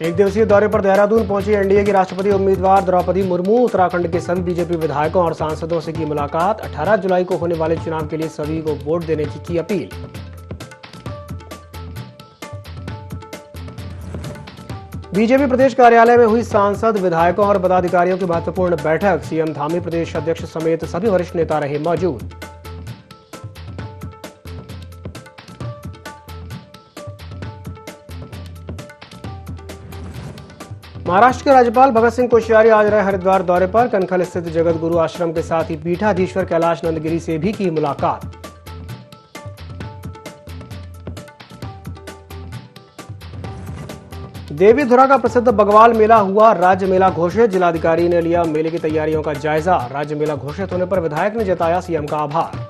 एक दिवसीय दौरे पर देहरादून पहुंची एनडीए की राष्ट्रपति उम्मीदवार द्रौपदी मुर्मू। उत्तराखंड के सभी बीजेपी विधायकों और सांसदों से की मुलाकात। 18 जुलाई को होने वाले चुनाव के लिए सभी को वोट देने की अपील। बीजेपी प्रदेश कार्यालय में हुई सांसद, विधायकों और पदाधिकारियों की महत्वपूर्ण बैठक। सीएम धामी, प्रदेश अध्यक्ष समेत सभी वरिष्ठ नेता रहे मौजूद। महाराष्ट्र के राज्यपाल भगत सिंह कोश्यारी आज रहे हरिद्वार दौरे पर। कनखल स्थित जगत गुरु आश्रम के साथ ही पीठाधीश्वर कैलाश नंदगिरी से भी की मुलाकात। देवीधुरा का प्रसिद्ध बगवाल मेला हुआ राज्य मेला घोषित। जिलाधिकारी ने लिया मेले की तैयारियों का जायजा। राज्य मेला घोषित होने पर विधायक ने जताया सीएम का आभार।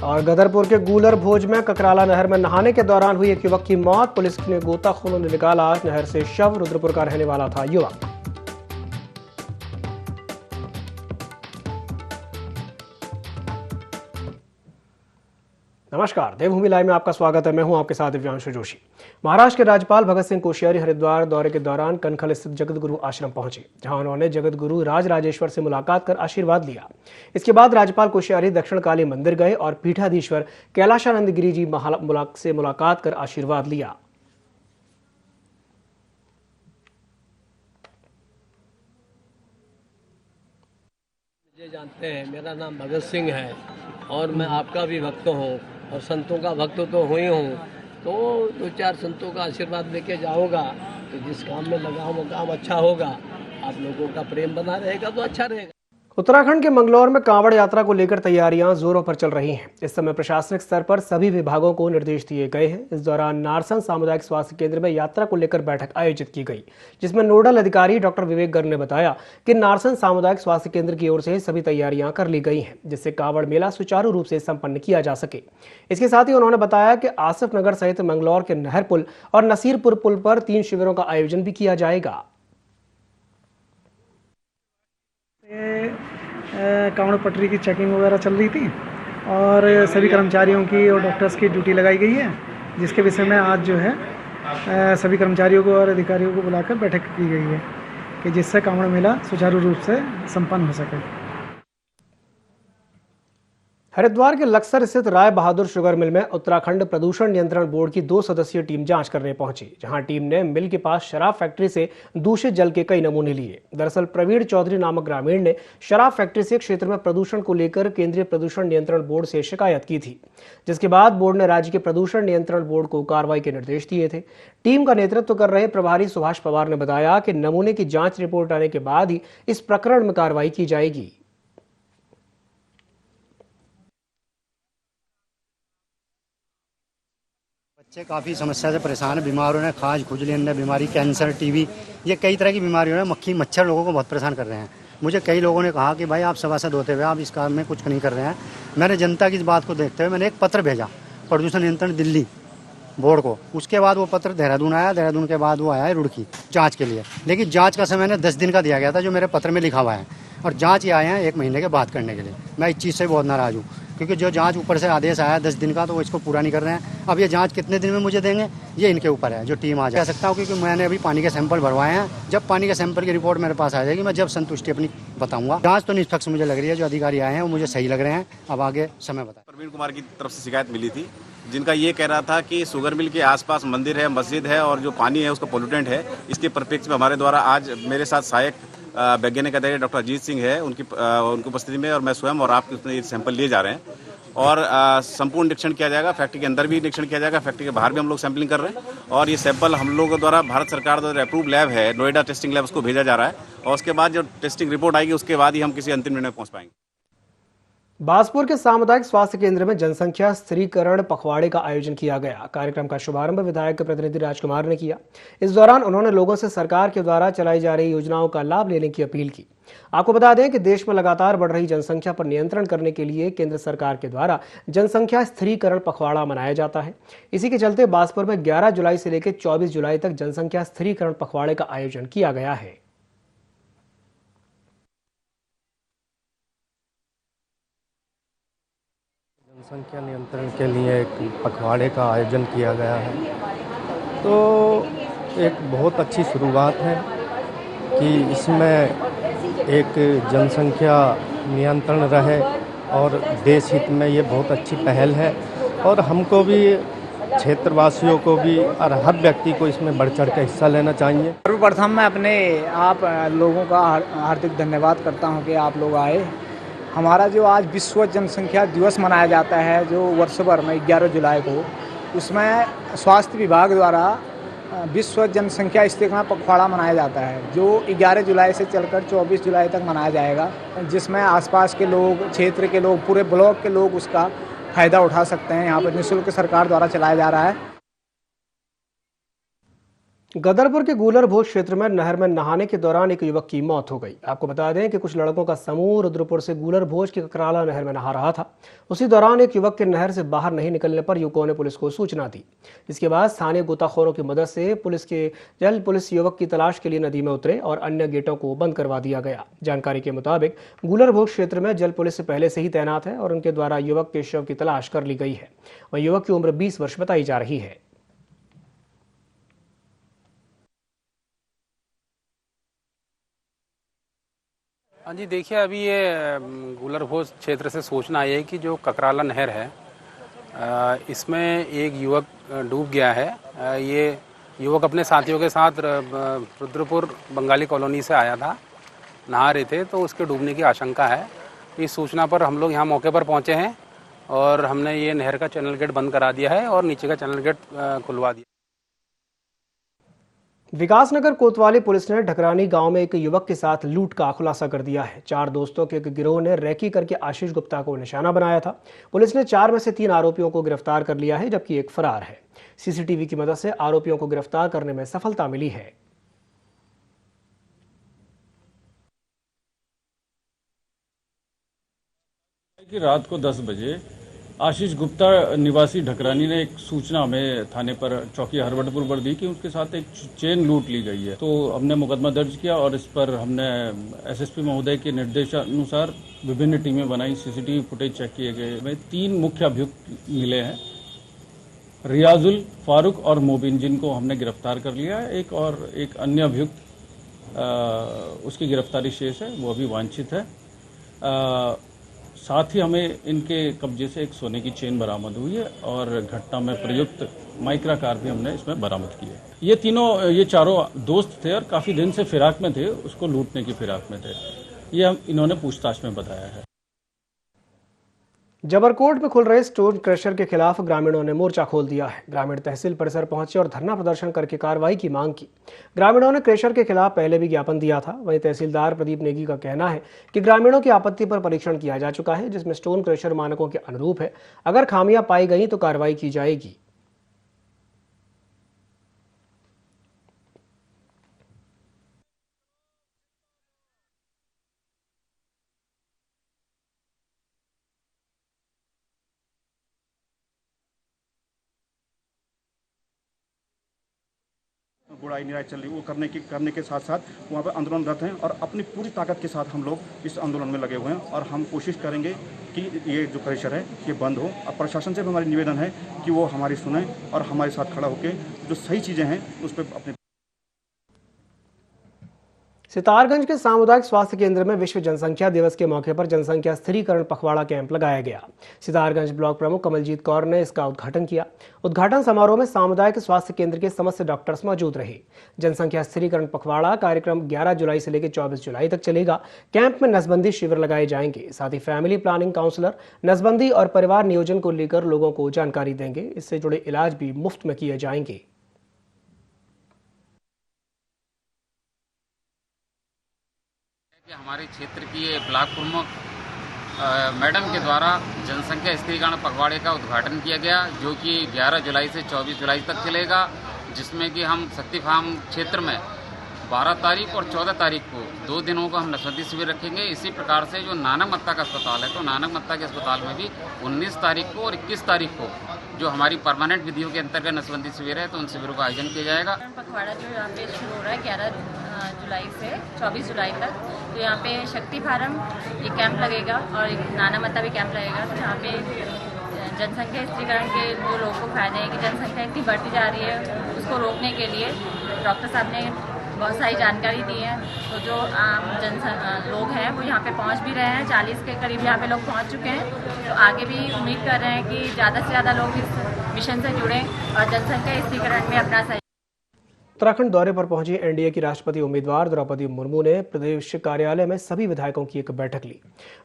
और गदरपुर के गूलर भोज में ककराला नहर में नहाने के दौरान हुई एक युवक की मौत। पुलिस ने गोताखोरों ने निकाला नहर से शव। रुद्रपुर का रहने वाला था युवक। नमस्कार, देवभूमि लाइव में आपका स्वागत है। मैं हूं आपके साथ दिव्यांशु जोशी। महाराष्ट्र के राज्यपाल भगत सिंह कोश्यारी हरिद्वार दौरे के दौरान कनखल स्थित जगत गुरु आश्रम पहुंचे, जहां उन्होंने जगत गुरु राजराजेश्वर से मुलाकात कर आशीर्वाद लिया। इसके बाद राज्यपाल कोश्यारी दक्षिण काली मंदिर गए और पीठाधीश्वर कैलाशानंद गिरी जी से मुलाकात कर आशीर्वाद लिया। मुझे जानते हैं, मेरा नाम भगत सिंह है और मैं आपका भी भक्त हूँ और संतों का भक्त तो हुई हूँ। तो 2-4 संतों का आशीर्वाद लेके जाऊँगा तो जिस काम में लगा हूँ वो काम अच्छा होगा। आप लोगों का प्रेम बना रहेगा तो अच्छा रहेगा। उत्तराखंड के मंगलौर में कांवड़ यात्रा को लेकर तैयारियां जोरों पर चल रही हैं। इस समय प्रशासनिक स्तर पर सभी विभागों को निर्देश दिए गए हैं। इस दौरान नारसन सामुदायिक स्वास्थ्य केंद्र में यात्रा को लेकर बैठक आयोजित की गई, जिसमें नोडल अधिकारी डॉक्टर विवेक गर्ग ने बताया कि नारसन सामुदायिक स्वास्थ्य केंद्र की ओर से सभी तैयारियां कर ली गई हैं, जिससे कांवड़ मेला सुचारू रूप से संपन्न किया जा सके। इसके साथ ही उन्होंने बताया कि आसिफ नगर सहित मंगलौर के नहर पुल और नसीरपुर पुल पर 3 शिविरों का आयोजन भी किया जाएगा। कांवड़ पटरी की चेकिंग वगैरह चल रही थी और सभी कर्मचारियों की और डॉक्टर्स की ड्यूटी लगाई गई है, जिसके विषय में आज जो है सभी कर्मचारियों को और अधिकारियों को बुलाकर बैठक की गई है कि जिससे कांवड़ मेला सुचारू रूप से संपन्न हो सके। हरिद्वार के लक्सर स्थित राय बहादुर शुगर मिल में उत्तराखंड प्रदूषण नियंत्रण बोर्ड की 2 सदस्यीय टीम जांच करने पहुंची, जहां टीम ने मिल के पास शराब फैक्ट्री से दूषित जल के कई नमूने लिए। दरअसल प्रवीण चौधरी नामक ग्रामीण ने शराब फैक्ट्री से क्षेत्र में प्रदूषण को लेकर केंद्रीय प्रदूषण नियंत्रण बोर्ड से शिकायत की थी, जिसके बाद बोर्ड ने राज्य के प्रदूषण नियंत्रण बोर्ड को कार्रवाई के निर्देश दिए थे। टीम का नेतृत्व कर रहे प्रभारी सुभाष पवार ने बताया कि नमूने की जांच रिपोर्ट आने के बाद ही इस प्रकरण में कार्रवाई की जाएगी। बच्चे काफ़ी समस्या से परेशान है, बीमार हो रहे हैं, खाज, खुजली, अन्य बीमारी, कैंसर, टीबी, ये कई तरह की बीमारियों में मक्खी मच्छर लोगों को बहुत परेशान कर रहे हैं। मुझे कई लोगों ने कहा कि भाई आप सभासद होते हुए आप इस काम में कुछ नहीं कर रहे हैं। मैंने जनता की इस बात को देखते हुए मैंने एक पत्र भेजा प्रदूषण नियंत्रण दिल्ली बोर्ड को। उसके बाद वो पत्र देहरादून आया, देहरादून के बाद वो आया है रुड़की जाँच के लिए। लेकिन जाँच का समय 10 दिन का दिया गया था जो मेरे पत्र में लिखा हुआ है, और जाँच ये आए हैं 1 महीने के बाद करने के लिए। मैं इस चीज़ से बहुत नाराज़ हूँ, क्योंकि जो जांच ऊपर से आदेश आया 10 दिन का तो वो इसको पूरा नहीं कर रहे हैं। अब ये जांच कितने दिन में मुझे देंगे ये इनके ऊपर है, जो टीम आ जाए। कह सकता हूँ क्योंकि मैंने अभी पानी के सैंपल भरवाए हैं। जब पानी के सैंपल की रिपोर्ट मेरे पास आ जाएगी मैं जब संतुष्टि अपनी बताऊंगा। जांच तो निष्पक्ष मुझे लग रही है, जो अधिकारी आए हैं वो मुझे सही लग रहे हैं। अब आगे समय बताए। प्रवीण कुमार की तरफ से शिकायत मिली थी, जिनका ये कह रहा था कि शुगर मिल के आसपास मंदिर है, मस्जिद है और जो पानी है उसका पोल्यूटेंट है। इसके परिप्रेक्ष्य में हमारे द्वारा आज मेरे साथ सहायक वैज्ञानिक अधिकारी डॉक्टर अजीत सिंह है, उनकी उपस्थिति में और मैं स्वयं और आपके सैंपल लिए जा रहे हैं और संपूर्ण निरीक्षण किया जाएगा। फैक्ट्री के अंदर भी निरीक्षण किया जाएगा, फैक्ट्री के बाहर भी हम लोग सैंपलिंग कर रहे हैं और ये सैंपल हम लोगों द्वारा भारत सरकार द्वारा अप्रूव लैब है नोएडा टेस्टिंग लैब, उसको भेजा जा रहा है और उसके बाद जो टेस्टिंग रिपोर्ट आएगी उसके बाद ही हम किसी अंतिम निर्णय पहुंच पाएंगे। बाजपुर के सामुदायिक स्वास्थ्य केंद्र में जनसंख्या स्थिरीकरण पखवाड़े का आयोजन किया गया। कार्यक्रम का शुभारंभ विधायक प्रतिनिधि राजकुमार ने किया। इस दौरान उन्होंने लोगों से सरकार के द्वारा चलाई जा रही योजनाओं का लाभ लेने की अपील की। आपको बता दें कि देश में लगातार बढ़ रही जनसंख्या पर नियंत्रण करने के लिए केंद्र सरकार के द्वारा जनसंख्या स्थिरीकरण पखवाड़ा मनाया जाता है। इसी के चलते बाजपुर में 11 जुलाई से लेकर 24 जुलाई तक जनसंख्या स्थिरीकरण पखवाड़े का आयोजन किया गया है। जनसंख्या नियंत्रण के लिए एक पखवाड़े का आयोजन किया गया है, तो एक बहुत अच्छी शुरुआत है कि इसमें एक जनसंख्या नियंत्रण रहे और देश हित में ये बहुत अच्छी पहल है और हमको भी क्षेत्रवासियों को भी और हर व्यक्ति को इसमें बढ़ चढ़ कर हिस्सा लेना चाहिए। सर्वप्रथम मैं अपने आप लोगों का हार्दिक धन्यवाद करता हूं कि आप लोग आए। हमारा जो आज विश्व जनसंख्या दिवस मनाया जाता है जो वर्ष भर में 11 जुलाई को, उसमें स्वास्थ्य विभाग द्वारा विश्व जनसंख्या स्थिरीकरण पखवाड़ा मनाया जाता है जो 11 जुलाई से चलकर 24 जुलाई तक मनाया जाएगा, जिसमें आसपास के लोग, क्षेत्र के लोग, पूरे ब्लॉक के लोग उसका फ़ायदा उठा सकते हैं। यहाँ पर निःशुल्क सरकार द्वारा चलाया जा रहा है। गदरपुर के गूलर भोज क्षेत्र में नहर में नहाने के दौरान एक युवक की मौत हो गई। आपको बता दें कि कुछ लड़कों का समूह रुद्रपुर से गूलर भोज की ककराला नहर में नहा रहा था। उसी दौरान एक युवक के नहर से बाहर नहीं निकलने पर युवकों ने पुलिस को सूचना दी। इसके बाद स्थानीय गोताखोरों की मदद से पुलिस युवक की तलाश के लिए नदी में उतरे और अन्य गेटों को बंद करवा दिया गया। जानकारी के मुताबिक गूलर भोज क्षेत्र में जल पुलिस पहले से ही तैनात है और उनके द्वारा युवक के शव की तलाश कर ली गई है। वहीं युवक की उम्र 20 वर्ष बताई जा रही है। हाँ जी, देखिए अभी ये गूलर भोज क्षेत्र से सूचना आई है कि जो ककराला नहर है इसमें एक युवक डूब गया है। ये युवक अपने साथियों के साथ रुद्रपुर बंगाली कॉलोनी से आया था, नहा रहे थे, तो उसके डूबने की आशंका है। इस सूचना पर हम लोग यहाँ मौके पर पहुँचे हैं और हमने ये नहर का चैनल गेट बंद करा दिया है और नीचे का चैनल गेट खुलवा दिया। विकासनगर कोतवाली पुलिस ने ढकरानी गांव में एक युवक के साथ लूट का खुलासा कर दिया है। 4 दोस्तों के एक गिरोह ने रैकी करके आशीष गुप्ता को निशाना बनाया था। पुलिस ने 4 में से 3 आरोपियों को गिरफ्तार कर लिया है, जबकि एक फरार है। सीसीटीवी की मदद से आरोपियों को गिरफ्तार करने में सफलता मिली है। कि रात को 10 बजे आशीष गुप्ता निवासी ढकरानी ने एक सूचना हमें थाने पर चौकी हरवटपुर पर दी कि उसके साथ एक चेन लूट ली गई है। तो हमने मुकदमा दर्ज किया और इस पर हमने एसएसपी महोदय के निर्देशानुसार विभिन्न टीमें बनाई, सीसीटीवी फुटेज चेक किए गए। में 3 मुख्य अभियुक्त मिले हैं, रियाजुल, फारूक और मोबिन, जिनको हमने गिरफ्तार कर लिया है। एक अन्य अभियुक्त उसकी गिरफ्तारी शेष है, वो अभी वांछित है। साथ ही हमें इनके कब्जे से एक सोने की चेन बरामद हुई है और घटना में प्रयुक्त माइक्रा कार भी हमने इसमें बरामद की है। ये चारों दोस्त थे और काफी दिन से फिराक में थे, उसको लूटने की फिराक में थे। ये इन्होंने पूछताछ में बताया है। जबरकोट में खुल रहे स्टोन क्रशर के खिलाफ ग्रामीणों ने मोर्चा खोल दिया है। ग्रामीण तहसील परिसर पहुंचे और धरना प्रदर्शन करके कार्रवाई की मांग की। ग्रामीणों ने क्रशर के खिलाफ पहले भी ज्ञापन दिया था। वहीं तहसीलदार प्रदीप नेगी का कहना है कि ग्रामीणों की आपत्ति पर परीक्षण किया जा चुका है, जिसमें स्टोन क्रशर मानकों के अनुरूप है। अगर खामियां पाई गई तो कार्रवाई की जाएगी। गुड़ाई निराई चल रही वो करने के साथ साथ वहाँ पर आंदोलनरत हैं और अपनी पूरी ताकत के साथ हम लोग इस आंदोलन में लगे हुए हैं और हम कोशिश करेंगे कि ये जो क्रशर है ये बंद हो। अब प्रशासन से भी हमारी निवेदन है कि वो हमारी सुने और हमारे साथ खड़ा होकर जो सही चीज़ें हैं उस पर अपने। सितारगंज के सामुदायिक स्वास्थ्य केंद्र में विश्व जनसंख्या दिवस के मौके पर जनसंख्या स्थिरीकरण पखवाड़ा कैंप लगाया गया। सितारगंज ब्लॉक प्रमुख कमलजीत कौर ने इसका उद्घाटन किया। उद्घाटन समारोह में सामुदायिक स्वास्थ्य केंद्र के समस्त डॉक्टर्स मौजूद रहे। जनसंख्या स्थिरीकरण पखवाड़ा कार्यक्रम 11 जुलाई से लेकर 24 जुलाई तक चलेगा। कैंप में नसबंदी शिविर लगाए जाएंगे। साथ ही फैमिली प्लानिंग काउंसलर नसबंदी और परिवार नियोजन को लेकर लोगों को जानकारी देंगे। इससे जुड़े इलाज भी मुफ्त में किए जाएंगे। हमारे क्षेत्र की ब्लॉक प्रमुख मैडम के द्वारा जनसंख्या स्थिरीकरण पखवाड़े का उद्घाटन किया गया, जो कि 11 जुलाई से 24 जुलाई तक चलेगा, जिसमें कि हम शक्ति फार्म क्षेत्र में 12 तारीख और 14 तारीख को 2 दिनों का हम नसबंदी शिविर रखेंगे। इसी प्रकार से जो नानक मत्ता का अस्पताल है, तो नानक मत्ता के अस्पताल में भी 19 तारीख को और 21 तारीख को जो हमारी परमानेंट विधियों के अंतर्गत नसबंदी शिविर है, तो उन शिविरों का आयोजन किया जाएगा। पखवाड़ा जो यहाँ पे शुरू हो रहा है 11 जुलाई से 24 जुलाई तक, तो यहाँ पे शक्ति फार्म ये कैंप लगेगा और एक नाना मत्ता भी कैंप लगेगा। तो यहाँ पे जनसंख्या स्त्रीकरण के जो लोगों को फायदे हैं कि जनसंख्या इतनी बढ़ती जा रही है, उसको रोकने के लिए डॉक्टर साहब ने बहुत सारी जानकारी दी है। तो जो आम लोग हैं वो यहाँ पे पहुँच भी रहे हैं, 40 के करीब यहाँ पे लोग पहुँच चुके हैं। तो आगे भी उम्मीद कर रहे हैं कि ज़्यादा से ज़्यादा लोग इस मिशन से जुड़ें और जनसंख्या स्त्रीकरण में अपना सहयोग। उत्तराखंड दौरे पर पहुंची एनडीए की राष्ट्रपति उम्मीदवार द्रौपदी मुर्मू ने प्रदेश कार्यालय में सभी विधायकों की एक बैठक ली।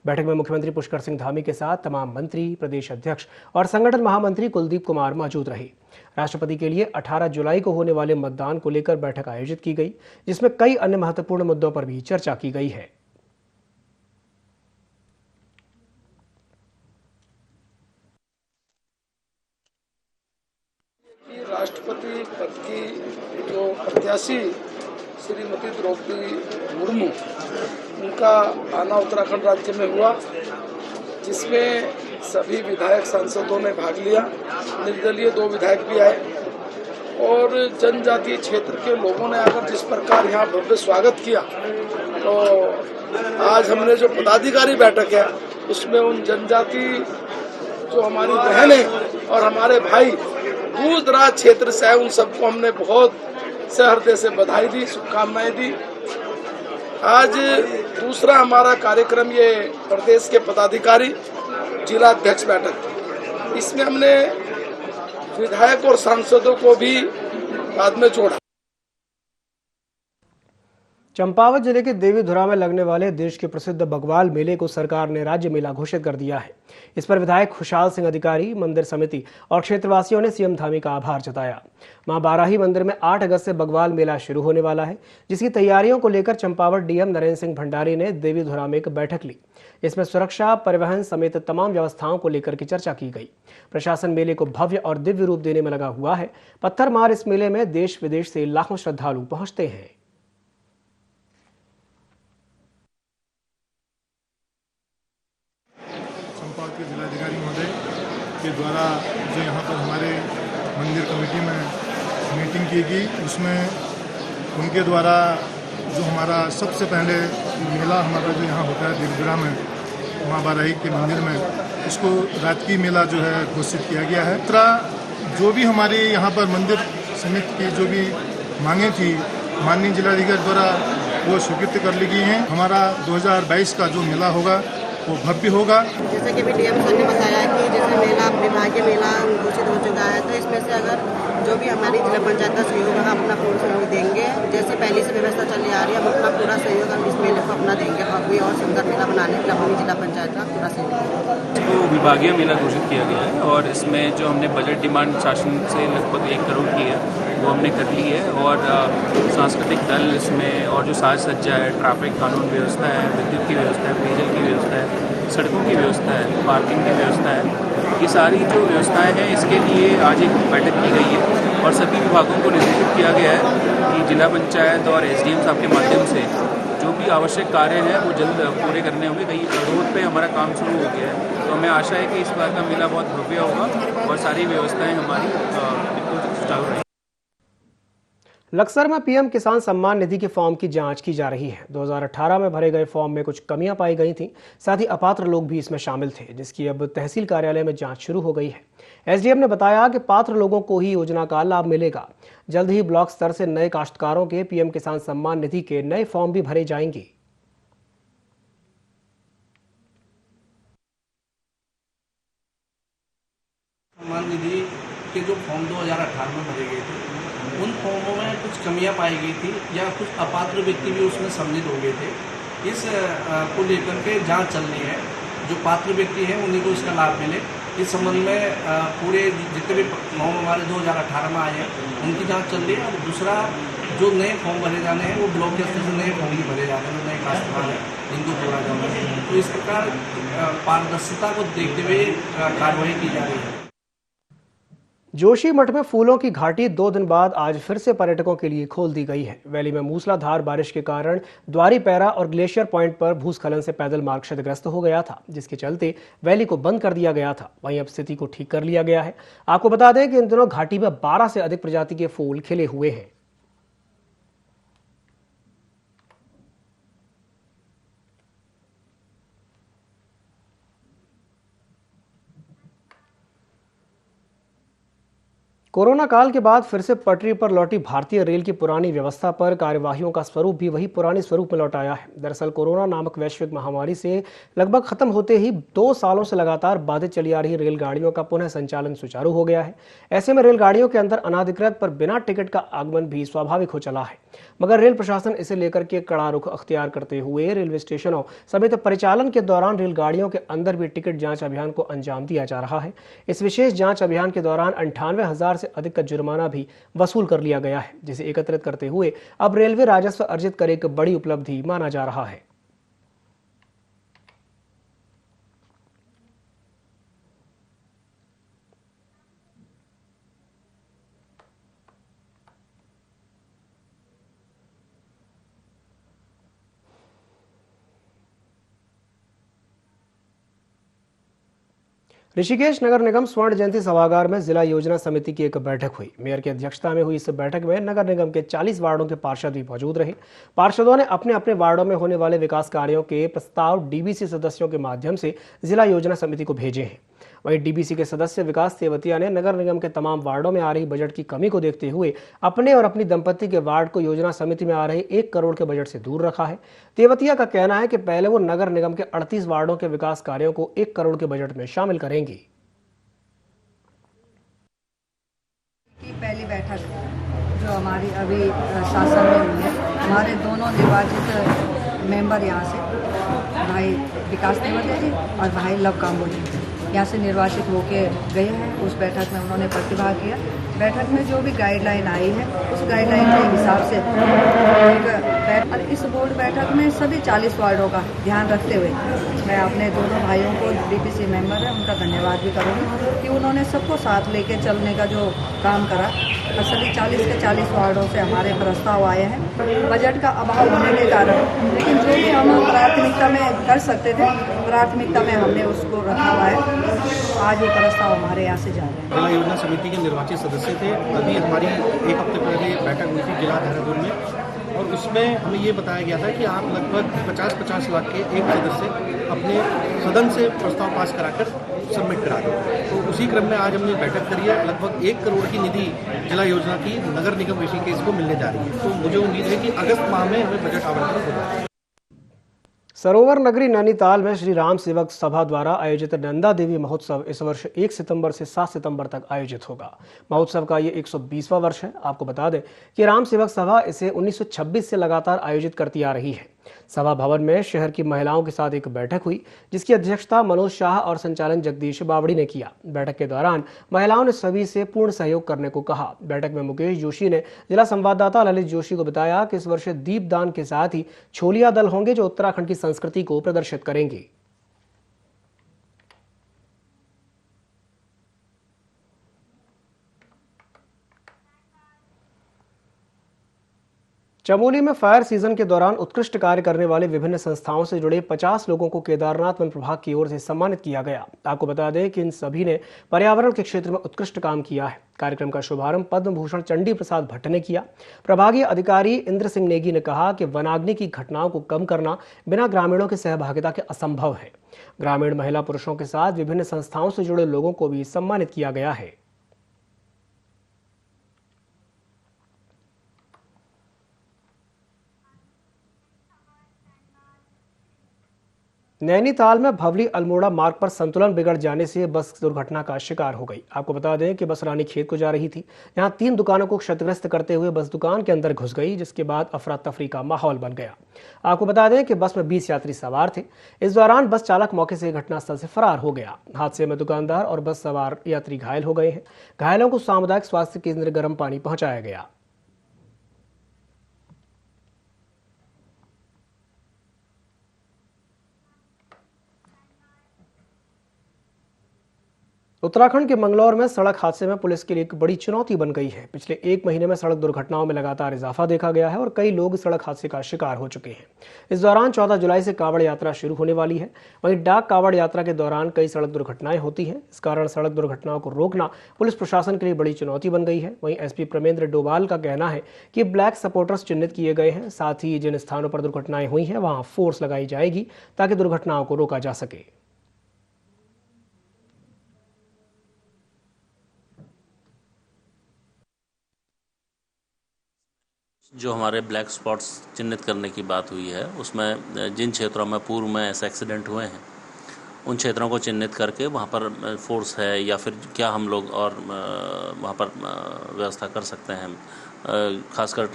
बैठक में मुख्यमंत्री पुष्कर सिंह धामी के साथ तमाम मंत्री, प्रदेश अध्यक्ष और संगठन महामंत्री कुलदीप कुमार मौजूद रहे। राष्ट्रपति के लिए 18 जुलाई को होने वाले मतदान को लेकर बैठक आयोजित की गई, जिसमें कई अन्य महत्वपूर्ण मुद्दों पर भी चर्चा की गई है। राष्ट्रपति पद की जो प्रत्याशी श्रीमती द्रौपदी मुर्मू, उनका आना उत्तराखंड राज्य में हुआ, जिसमें सभी विधायक सांसदों ने भाग लिया। निर्दलीय 2 विधायक भी आए और जनजातीय क्षेत्र के लोगों ने आकर जिस प्रकार यहाँ भव्य स्वागत किया, तो आज हमने जो पदाधिकारी बैठक है उसमें उन जनजाति जो हमारी बहनें और हमारे भाई दूर दराज क्षेत्र से आए, उन सबको हमने बहुत हृदय से बधाई दी, शुभकामनाएं दी। आज दूसरा हमारा कार्यक्रम ये प्रदेश के पदाधिकारी जिला अध्यक्ष बैठक, इसमें हमने विधायक और सांसदों को भी बाद में जोड़ा। चंपावत जिले के देवीधुरा में लगने वाले देश के प्रसिद्ध बग्वाल मेले को सरकार ने राज्य मेला घोषित कर दिया है। इस पर विधायक खुशहाल सिंह अधिकारी, मंदिर समिति और क्षेत्रवासियों ने सीएम धामी का आभार जताया। मां बाराही मंदिर में 8 अगस्त से बग्वाल मेला शुरू होने वाला है, जिसकी तैयारियों को लेकर चंपावत डीएम नरेंद्र सिंह भंडारी ने देवीधुरा में एक बैठक ली। इसमें सुरक्षा, परिवहन समेत तमाम व्यवस्थाओं को लेकर की चर्चा की गई। प्रशासन मेले को भव्य और दिव्य रूप देने में लगा हुआ है। पत्थर मार इस मेले में देश विदेश से लाखों श्रद्धालु पहुंचते हैं। के जिलाधिकारी महोदय के द्वारा जो यहाँ पर हमारे मंदिर कमेटी में मीटिंग की गई, उसमें उनके द्वारा जो हमारा सबसे पहले मेला हमारा जो यहाँ होता है देवीधुरा में माँ बाराही के मंदिर में, उसको राजकीय मेला जो है घोषित किया गया है। जो भी हमारे यहाँ पर मंदिर समिति की जो भी मांगे थी माननीय जिलाधिकारी द्वारा वो स्वीकृत कर ली गई हैं। हमारा 2022 का जो मेला होगा वो भव्य होगा। जैसे कि डीएम सर ने बताया कि जैसे मेला विभागीय मेला घोषित हो चुका है, तो इसमें से अगर जो भी हमारी जिला पंचायत का सहयोग है हम अपना पूर्ण सहयोग देंगे। जैसे पहले से व्यवस्था चली आ रही है, हम अपना पूरा सहयोग हम इस मेले को अपना देंगे। भव्य और सुंदर मेला बनाने के लिए अपनी जिला पंचायत का पूरा सहयोग। इसको विभागीय मेला घोषित किया गया है और इसमें जो हमने बजट डिमांड शासन से लगभग 1 करोड़ की है वो हमने कर ली है। और सांस्कृतिक दल इसमें और जो साज सज्जा है, ट्रैफिक कानून व्यवस्था है, विद्युत की व्यवस्था है, पेयजल की व्यवस्था है, सड़कों की व्यवस्था है, पार्किंग की व्यवस्था है, ये सारी जो व्यवस्थाएं हैं इसके लिए आज एक बैठक की गई है और सभी विभागों को निर्देशित किया गया है कि जिला पंचायत और एसडीएम साहब के माध्यम से जो भी आवश्यक कार्य हैं वो जल्द पूरे करने होंगे। कई रोड पे हमारा काम शुरू हो गया है, तो हमें आशा है कि इस बार का मेला बहुत भव्य होगा और सारी व्यवस्थाएँ हमारी बिल्कुल सुचारू रहेंगी। लक्सर में पीएम किसान सम्मान निधि के फॉर्म की जांच की जा रही है। 2018 में भरे गए फॉर्म में कुछ कमियां पाई गई थीं, साथ ही अपात्र लोग भी इसमें शामिल थे, जिसकी अब तहसील कार्यालय में जांच शुरू हो गई है। एसडीएम ने बताया कि पात्र लोगों को ही योजना का लाभ मिलेगा। जल्द ही ब्लॉक स्तर से नए काश्तकारों के पीएम किसान सम्मान निधि के नए फॉर्म भी भरे जाएंगे। सम्मान निधि के जो फॉर्म 2018 में भरे गए थे, उन फॉर्मों में कुछ कमियां पाई गई थी या कुछ अपात्र व्यक्ति भी उसमें सम्मिलित हो गए थे। इस को लेकर के जांच चल रही है। जो पात्र व्यक्ति हैं उन्हीं को इसका लाभ मिले, इस संबंध में पूरे जितने भी फॉर्म हमारे 2018 में आए हैं उनकी जांच चल रही है। और दूसरा, जो नए फॉर्म भरे जाने हैं वो ब्लॉक स्तर से नए फॉर्म भी भरे जाने हैं, नए काश्तकार हैं जिनको जोड़ा जाना है। तो इस प्रकार पारदर्शिता को देखते हुए कार्रवाई की जा रही है। जोशी मठ में फूलों की घाटी 2 दिन बाद आज फिर से पर्यटकों के लिए खोल दी गई है। वैली में मूसलाधार बारिश के कारण द्वारी पैरा और ग्लेशियर पॉइंट पर भूस्खलन से पैदल मार्ग क्षतिग्रस्त हो गया था, जिसके चलते वैली को बंद कर दिया गया था। वहीं अब स्थिति को ठीक कर लिया गया है। आपको बता दें कि इन दिनों घाटी में 12 से अधिक प्रजाति के फूल खिले हुए हैं। कोरोना काल के बाद फिर से पटरी पर लौटी भारतीय रेल की पुरानी व्यवस्था पर कार्यवाहियों का स्वरूप भी वही पुराने स्वरूप में लौट आया है। दरअसल कोरोना नामक वैश्विक महामारी से लगभग खत्म होते ही 2 सालों से लगातार बाधित चली आ रही रेलगाड़ियों का पुनः संचालन सुचारू हो गया है। ऐसे में रेलगाड़ियों के अंदर अनाधिकृत पर बिना टिकट का आगमन भी स्वाभाविक हो चला है, मगर रेल प्रशासन इसे लेकर के कड़ा रुख अख्तियार करते हुए रेलवे स्टेशनों समेत परिचालन के दौरान रेलगाड़ियों के अंदर भी टिकट जाँच अभियान को अंजाम दिया जा रहा है। इस विशेष जाँच अभियान के दौरान 98,000 से अधिक का जुर्माना भी वसूल कर लिया गया है, जिसे एकत्रित करते हुए अब रेलवे राजस्व अर्जित कर एक बड़ी उपलब्धि माना जा रहा है। ऋषिकेश नगर निगम स्वर्ण जयंती सभागार में जिला योजना समिति की एक बैठक हुई। मेयर की अध्यक्षता में हुई इस बैठक में नगर निगम के 40 वार्डों के पार्षद भी मौजूद रहे। पार्षदों ने अपने अपने वार्डों में होने वाले विकास कार्यों के प्रस्ताव डीबीसी सदस्यों के माध्यम से जिला योजना समिति को भेजे हैं। वहीं डीबीसी के सदस्य विकास तेवतिया ने नगर निगम के तमाम वार्डों में आ रही बजट की कमी को देखते हुए अपने और अपनी दंपत्ति के वार्ड को योजना समिति में आ रहे 1 करोड़ के बजट से दूर रखा है। तेवतिया का कहना है कि पहले वो नगर निगम के 38 वार्डों के विकास कार्यों को 1 करोड़ के बजट में शामिल करेंगी। पहली बैठक जो हमारी अभी शासन में हुई है, हमारे दोनों निर्वाचित मेंबर यहाँ से भाई विकास तेवतिया जी और भाई लव काम्बोज जी यहाँ से निर्वाचित होके गए हैं। उस बैठक में उन्होंने प्रतिभाग किया। बैठक में जो भी गाइडलाइन आई है उस गाइडलाइन के हिसाब से और इस बोर्ड बैठक में सभी 40 वार्डों का ध्यान रखते हुए मैं अपने दोनों भाइयों को डीपीसी मेंबर है उनका धन्यवाद भी करूँगी कि उन्होंने सबको साथ लेके चलने का जो काम करा और सभी 40 के 40 वार्डों से हमारे प्रस्ताव आए हैं। बजट का अभाव होने के कारण लेकिन जो भी हम प्राथमिकता में कर सकते थे प्राथमिकता में हमने उसको रखा हुआ है। आज ये प्रस्ताव हमारे यहाँ से जा रहे हैं। जिला योजना समिति के निर्वाचित सदस्य थे। अभी हमारी 1 हफ्ते पहले बैठक हुई थी जिला देहरादून में और उसमें हमें ये बताया गया था कि आप लगभग 50-50 लाख के एक सदस्य अपने सदन से प्रस्ताव पास कराकर सबमिट करा दें। तो उसी क्रम में आज हमने बैठक करी है। लगभग 1 करोड़ की निधि जिला योजना की नगर निगम ऋषिकेश को मिलने जा रही है। तो मुझे उम्मीद है कि अगस्त माह में हमें बजट आवंटन होगा। सरोवर नगरी नैनीताल में श्री राम सेवक सभा द्वारा आयोजित नंदा देवी महोत्सव इस वर्ष 1 सितंबर से 7 सितंबर तक आयोजित होगा। महोत्सव का ये 120वां वर्ष है। आपको बता दें कि राम सेवक सभा इसे 1926 से लगातार आयोजित करती आ रही है। सभा भवन में शहर की महिलाओं के साथ एक बैठक हुई, जिसकी अध्यक्षता मनोज शाह और संचालन जगदीश बावड़ी ने किया। बैठक के दौरान महिलाओं ने सभी से पूर्ण सहयोग करने को कहा। बैठक में मुकेश जोशी ने जिला संवाददाता ललित जोशी को बताया कि इस वर्ष दीपदान के साथ ही छोलिया दल होंगे जो उत्तराखंड की संस्कृति को प्रदर्शित करेंगे। चमोली में फायर सीजन के दौरान उत्कृष्ट कार्य करने वाले विभिन्न संस्थाओं से जुड़े 50 लोगों को केदारनाथ वन प्रभाग की ओर से सम्मानित किया गया। आपको बता दें कि इन सभी ने पर्यावरण के क्षेत्र में उत्कृष्ट काम किया है। कार्यक्रम का शुभारंभ पद्म भूषण चंडी प्रसाद भट्ट ने किया। प्रभागीय अधिकारी इंद्र सिंह नेगी ने कहा कि वनाग्नि की घटनाओं को कम करना बिना ग्रामीणों की सहभागिता के असंभव है। ग्रामीण महिला पुरुषों के साथ विभिन्न संस्थाओं से जुड़े लोगों को भी सम्मानित किया गया है। नैनीताल में भवली अल्मोड़ा मार्ग पर संतुलन बिगड़ जाने से बस दुर्घटना का शिकार हो गई। आपको बता दें कि बस रानीखेत को जा रही थी। यहां 3 दुकानों को क्षतिग्रस्त करते हुए बस दुकान के अंदर घुस गई, जिसके बाद अफरा तफरी का माहौल बन गया। आपको बता दें कि बस में 20 यात्री सवार थे। इस दौरान बस चालक मौके से घटनास्थल से फरार हो गया। हादसे में दुकानदार और बस सवार यात्री घायल हो गए हैं। घायलों को सामुदायिक स्वास्थ्य केंद्र गर्म पानी पहुंचाया गया। उत्तराखंड के मंगलौर में सड़क हादसे में पुलिस के लिए एक बड़ी चुनौती बन गई है। पिछले 1 महीने में सड़क दुर्घटनाओं में लगातार इजाफा देखा गया है और कई लोग सड़क हादसे का शिकार हो चुके हैं। इस दौरान 14 जुलाई से कांवड़ यात्रा शुरू होने वाली है। वहीं डाक कांवड़ यात्रा के दौरान कई सड़क दुर्घटनाएं होती हैं। इस कारण सड़क दुर्घटनाओं को रोकना पुलिस प्रशासन के लिए बड़ी चुनौती बन गई है। वहीं एसपी प्रमेंद्र डोभाल का कहना है कि ब्लैक सपोर्टर्स चिन्हित किए गए हैं। साथ ही जिन स्थानों पर दुर्घटनाएं हुई हैं वहां फोर्स लगाई जाएगी ताकि दुर्घटनाओं को रोका जा सके। जो हमारे ब्लैक स्पॉट्स चिन्हित करने की बात हुई है, उसमें जिन क्षेत्रों में पूर्व में ऐसे एक्सीडेंट हुए हैं उन क्षेत्रों को चिन्हित करके वहाँ पर फोर्स है या फिर क्या हम लोग और वहाँ पर व्यवस्था कर सकते हैं। खासकर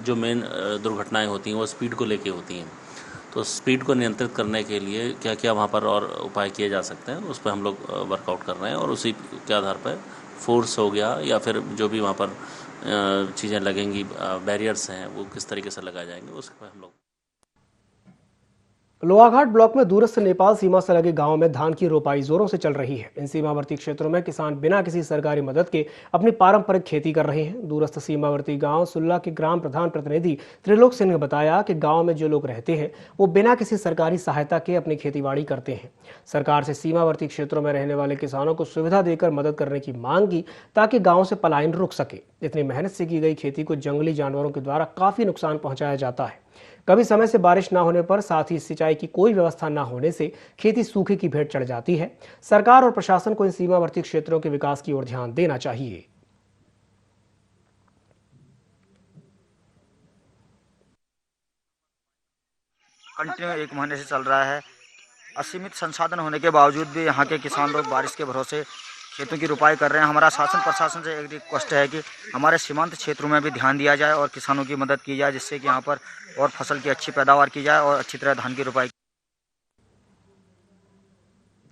जो मेन दुर्घटनाएं होती हैं वो स्पीड को लेके होती हैं, तो स्पीड को नियंत्रित करने के लिए क्या क्या वहाँ पर और उपाय किए जा सकते हैं, उस पर हम लोग वर्कआउट कर रहे हैं। और उसी के आधार पर फोर्स हो गया या फिर जो भी वहाँ पर चीज़ें लगेंगी, बैरियर्स हैं, वो किस तरीके से लगाए जाएंगे, उस पर हम लोग। लोहाघाट ब्लॉक में दूरस्थ नेपाल सीमा से लगे गांव में धान की रोपाई जोरों से चल रही है। इन सीमावर्ती क्षेत्रों में किसान बिना किसी सरकारी मदद के अपनी पारंपरिक खेती कर रहे हैं। दूरस्थ सीमावर्ती गांव सुल्ला के ग्राम प्रधान प्रतिनिधि त्रिलोक सिंह ने बताया कि गांव में जो लोग रहते हैं वो बिना किसी सरकारी सहायता के अपनी खेतीबाड़ी करते हैं। सरकार से सीमावर्ती क्षेत्रों में रहने वाले किसानों को सुविधा देकर मदद करने की मांग की ताकि गाँव से पलायन रुक सके। इतनी मेहनत से की गई खेती को जंगली जानवरों के द्वारा काफी नुकसान पहुंचाया जाता है। कभी समय से बारिश न होने पर, साथ ही सिंचाई की कोई व्यवस्था न होने से खेती सूखे की भेंट चढ़ जाती है। सरकार और प्रशासन को इन सीमावर्ती क्षेत्रों के विकास की ओर ध्यान देना चाहिए। कंटिन्यू 1 महीने से चल रहा है। असीमित संसाधन होने के बावजूद भी यहाँ के किसान लोग बारिश के भरोसे खेतों की रुपाई कर रहे हैं। हमारा शासन प्रशासन से एक रिक्वेस्ट है कि हमारे सीमांत क्षेत्रों में भी ध्यान दिया जाए और किसानों की मदद की जाए, जिससे कि यहाँ पर और फसल की अच्छी पैदावार की जाए और अच्छी तरह धान की रुपाई।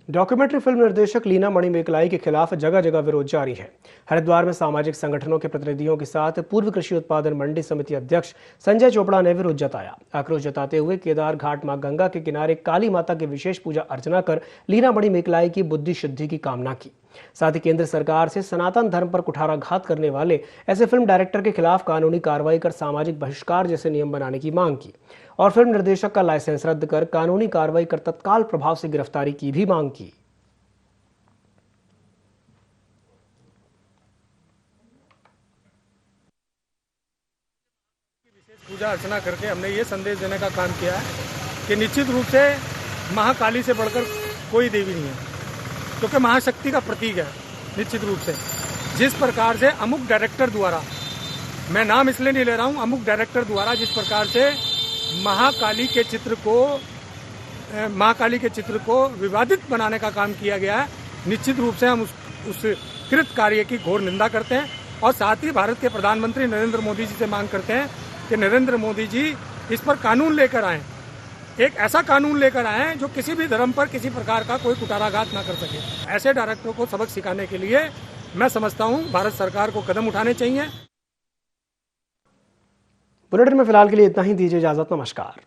डॉक्यूमेंट्री फिल्म निर्देशक लीना मणिमेकलाई के खिलाफ जगह जगह विरोध जारी है। हरिद्वार में सामाजिक संगठनों के प्रतिनिधियों के साथ पूर्व कृषि उत्पादन मंडी समिति अध्यक्ष संजय चोपड़ा ने विरोध जताया। आक्रोश जताते हुए केदार घाट मां गंगा के किनारे काली माता की विशेष पूजा अर्चना कर लीना मणिमेकलाई की बुद्धि शुद्धि की कामना की। साथ ही केंद्र सरकार से सनातन धर्म पर कुठाराघात करने वाले ऐसे फिल्म डायरेक्टर के खिलाफ कानूनी कार्रवाई कर सामाजिक बहिष्कार जैसे नियम बनाने की मांग की और फिल्म निर्देशक का लाइसेंस रद्द कर कानूनी कार्रवाई कर तत्काल प्रभाव से गिरफ्तारी की भी मांग की। पूजा अर्चना करके हमने ये संदेश देने का काम किया है कि निश्चित रूप से महाकाली से बढ़कर कोई देवी नहीं है, क्योंकि महाशक्ति का प्रतीक है। निश्चित रूप से जिस प्रकार से अमुक डायरेक्टर द्वारा, मैं नाम इसलिए नहीं ले रहा हूं, अमुक डायरेक्टर द्वारा जिस प्रकार से महाकाली के चित्र को विवादित बनाने का काम किया गया है, निश्चित रूप से हम उस कृत कार्य की घोर निंदा करते हैं। और साथ ही भारत के प्रधानमंत्री नरेंद्र मोदी जी से मांग करते हैं कि नरेंद्र मोदी जी इस पर कानून लेकर आएं, एक ऐसा कानून लेकर आएं जो किसी भी धर्म पर किसी प्रकार का कोई कुठाराघात ना कर सके। ऐसे डायरेक्टरों को सबक सिखाने के लिए मैं समझता हूं भारत सरकार को कदम उठाने चाहिए। बुलेटिन में फिलहाल के लिए इतना ही, दीजिए इजाजत, नमस्कार।